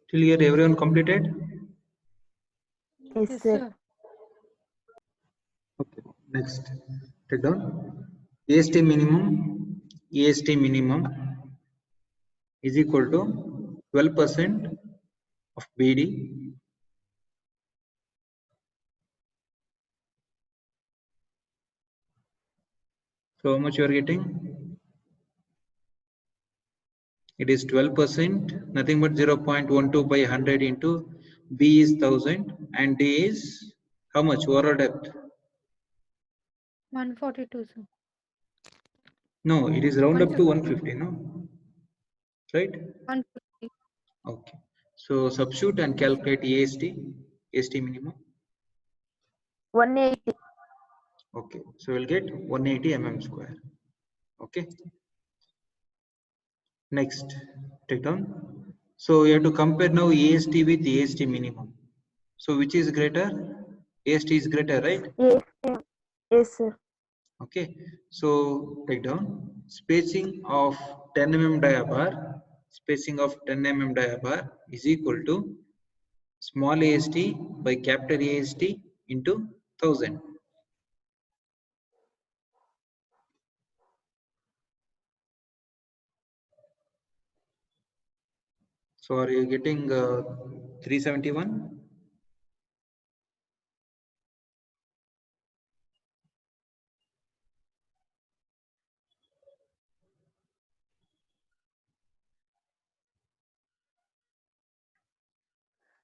Till here everyone completed? Yes, sir. Okay, next. Take down. AST minimum is equal to 12% of BD So how much you are getting? It is 12%, nothing but 0.12 by 100 into B is 1000 and D is how much overall depth? 142, sir. No, it is round up to 150, no? Right? 150. Okay. So substitute and calculate AST minimum. 180. Okay. So we'll get 180 mm square. Okay. Next, take down. So you have to compare now AST with AST minimum. So which is greater? AST is greater, right? Yes, yes, sir. Okay. So take down spacing of 10 mm diabar. Spacing of 10 mm diabar is equal to small AST by capital AST into 1000. So are you getting 371?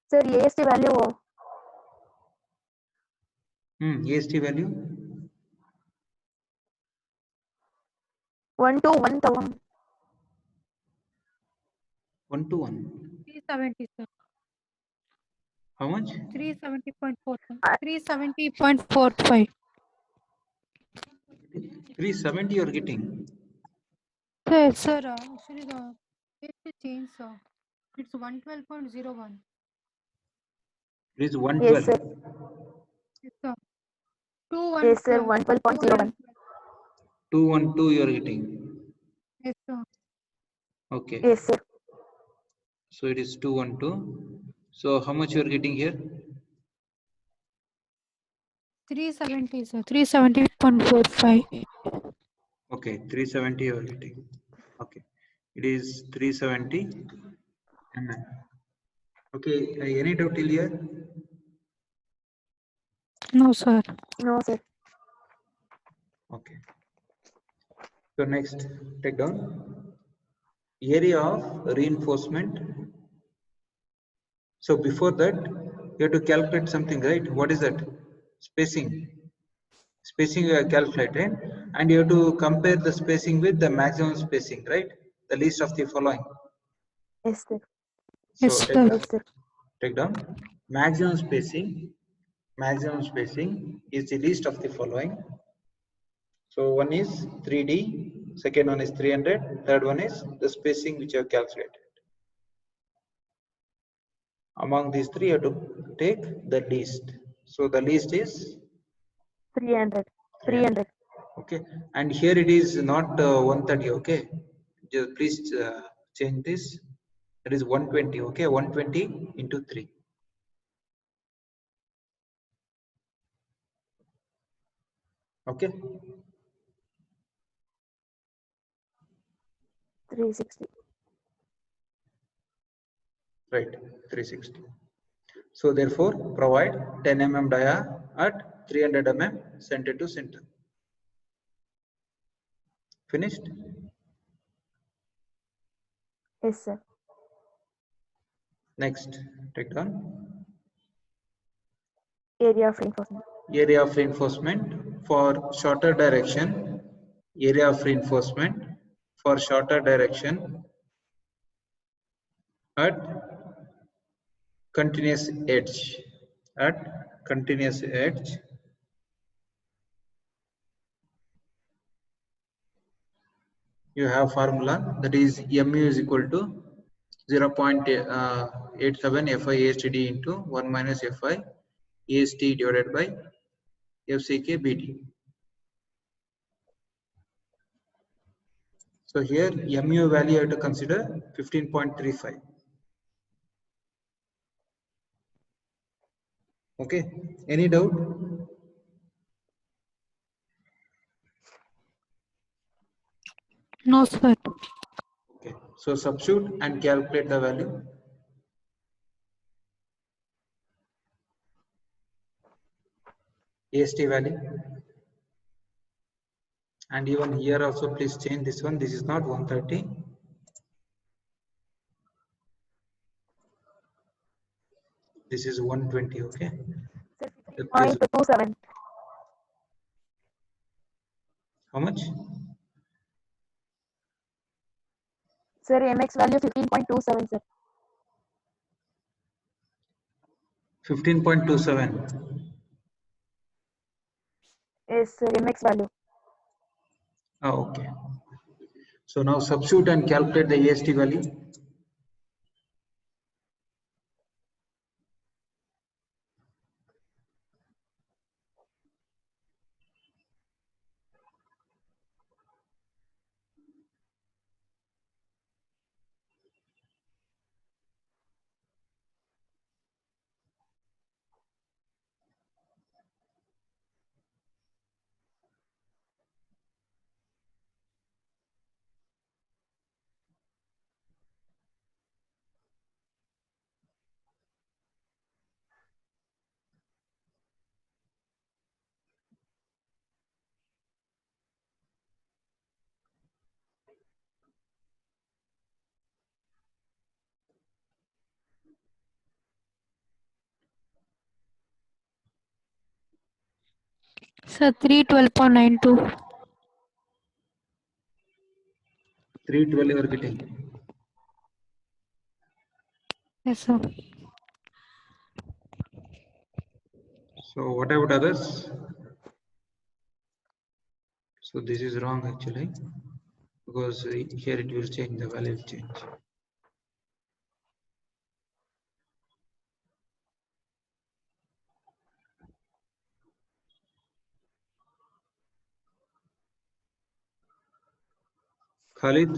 Sir, AST value AST value 1 to 1000. 1 to 1. 370, sir. How much? 370.45. 370.45. 370 you are getting. Sir, actually the AST change, sir. It's 112.01. It is 112. Yes, sir. Yes, sir. 212. Yes, sir, 112.01. 212 you are getting. Yes, sir. Okay. Yes, sir. So it is 212. So how much you are getting here? 370, sir. 370.45. Okay, 370 you are getting. Okay, it is 370 mm. Okay, any doubt till here? No, sir. No, sir. Okay. So next, take down area of reinforcement. So before that, you have to calculate something, right? What is that? Spacing. Spacing you have calculated, and you have to compare the spacing with the maximum spacing, right? The least of the following. Yes, sir. So Yes, take sir. down. Yes, sir. Take down maximum spacing. Maximum spacing is the least of the following. So one is 3D, second one is 300, third one is the spacing which you have calculated. Among these three, you have to take the least. So the least is 300. 300. 300. Okay, and here it is not 130. Okay, just please change this. That is 120. Okay, 120 into 3. Okay. 360. Right, 360. So therefore, provide 10 mm dia at 300 mm center to center. Finished? Yes, sir. Next, take down Area of reinforcement. area of reinforcement for shorter direction. Area of reinforcement for shorter direction at continuous edge. At continuous edge. You have formula, that is mu is equal to 0.87 Fi ASTD into 1 minus Fi AST divided by FCK BD. So here mu value you have to consider 15.35. Okay, any doubt? No, sir. Okay, so substitute and calculate the value. AST value. And even here also please change this one. This is not 130. This is 120, okay? Sir, Please, 15.27. how much? Sir, MX value 15.27, sir. 15.27. Yes, sir, MX value. Oh, okay. So now substitute and calculate the AST value. Sir, 312.92. 312 you are getting. Yes, sir. So what about others? So this is wrong actually, because here it will change, the value will change. Khalid,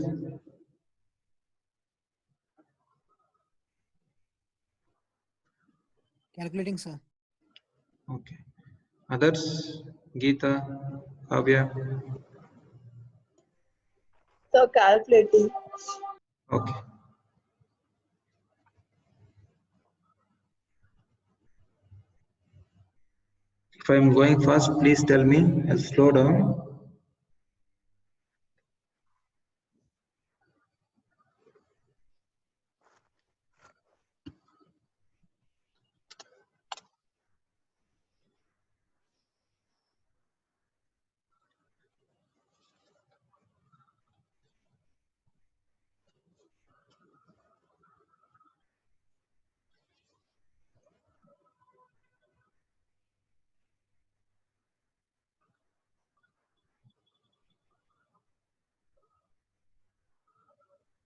Calculating, sir. okay. Others, Geeta, Kavya, So calculating. okay. If I am going fast, please tell me. I'll slow down.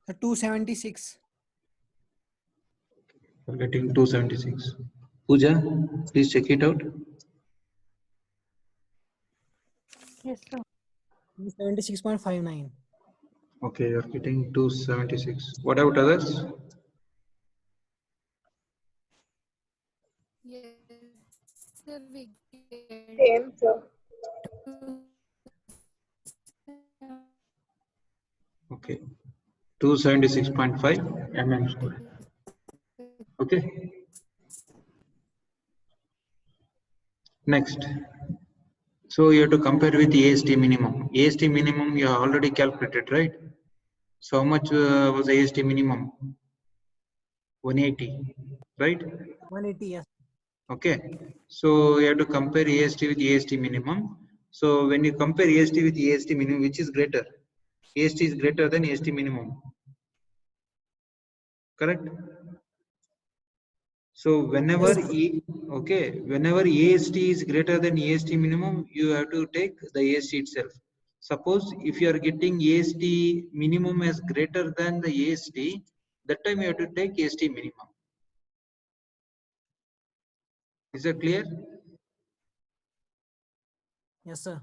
The 276. We're getting 276. Pooja, please check it out. Yes, sir. 276.59. Okay, you're getting 276. What about others? Yes, sir, we get Same, sir. Okay, 276.5 mm square. Okay. Next. So you have to compare with AST minimum. AST minimum you have already calculated, right? So how much was AST minimum? 180, right? 180, yes. Okay. So you have to compare AST with AST minimum. So when you compare AST with AST minimum, which is greater? AST is greater than AST minimum. Correct? So whenever whenever AST is greater than AST minimum, you have to take the AST itself. Suppose if you are getting AST minimum as greater than the AST, that time you have to take AST minimum. Is that clear? Yes, sir.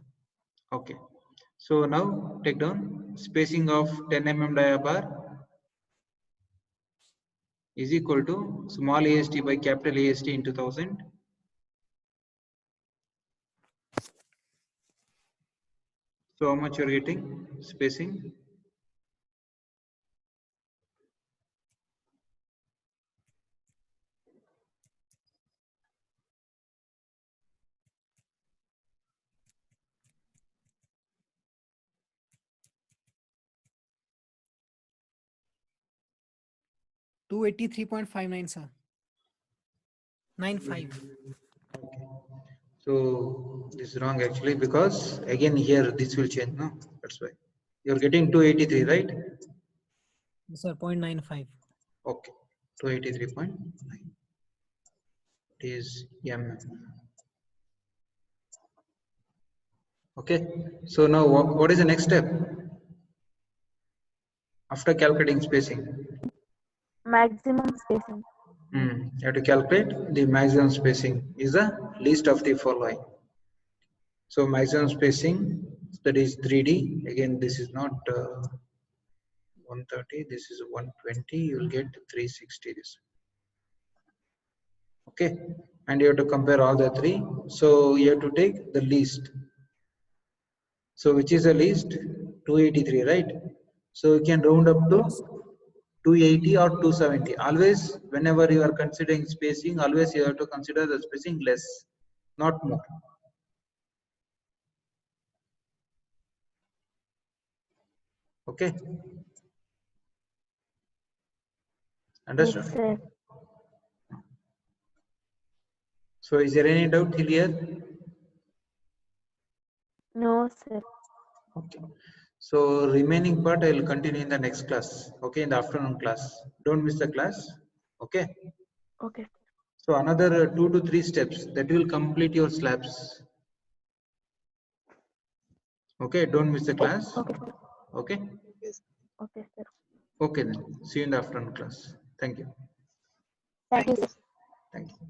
Okay. So now take down spacing of 10 mm dia bar is equal to small AST by capital AST into 1000. So how much you're getting spacing? Two 283.59, sir. 95. Okay. So this is wrong actually, because again here this will change, no? That's why. You're getting 283, right? Yes, sir. 0.95. Okay. 283.9. It is mm. Okay. So now what is the next step? After calculating spacing, Maximum spacing. you have to calculate the maximum spacing is the least of the following. So maximum spacing, that is 3D. Again, this is not 130. This is 120. You will get 360. This. Okay, and you have to compare all the three. So you have to take the least. So which is the least? 283, right? So you can round up to Yes. 280 or 270. Always, whenever you are considering spacing, always you have to consider the spacing less, not more. Okay. Understood? Yes, sir. So is there any doubt till here? No, sir. Okay. So remaining part I will continue in the next class. Okay, in the afternoon class. Don't miss the class. Okay. Okay. So another 2 to 3 steps that will complete your slabs. Okay, don't miss the class. Okay, sir. Okay. Yes. Okay, sir. Okay then. See you in the afternoon class. Thank you. Thank you, Thank you. sir. Thank you.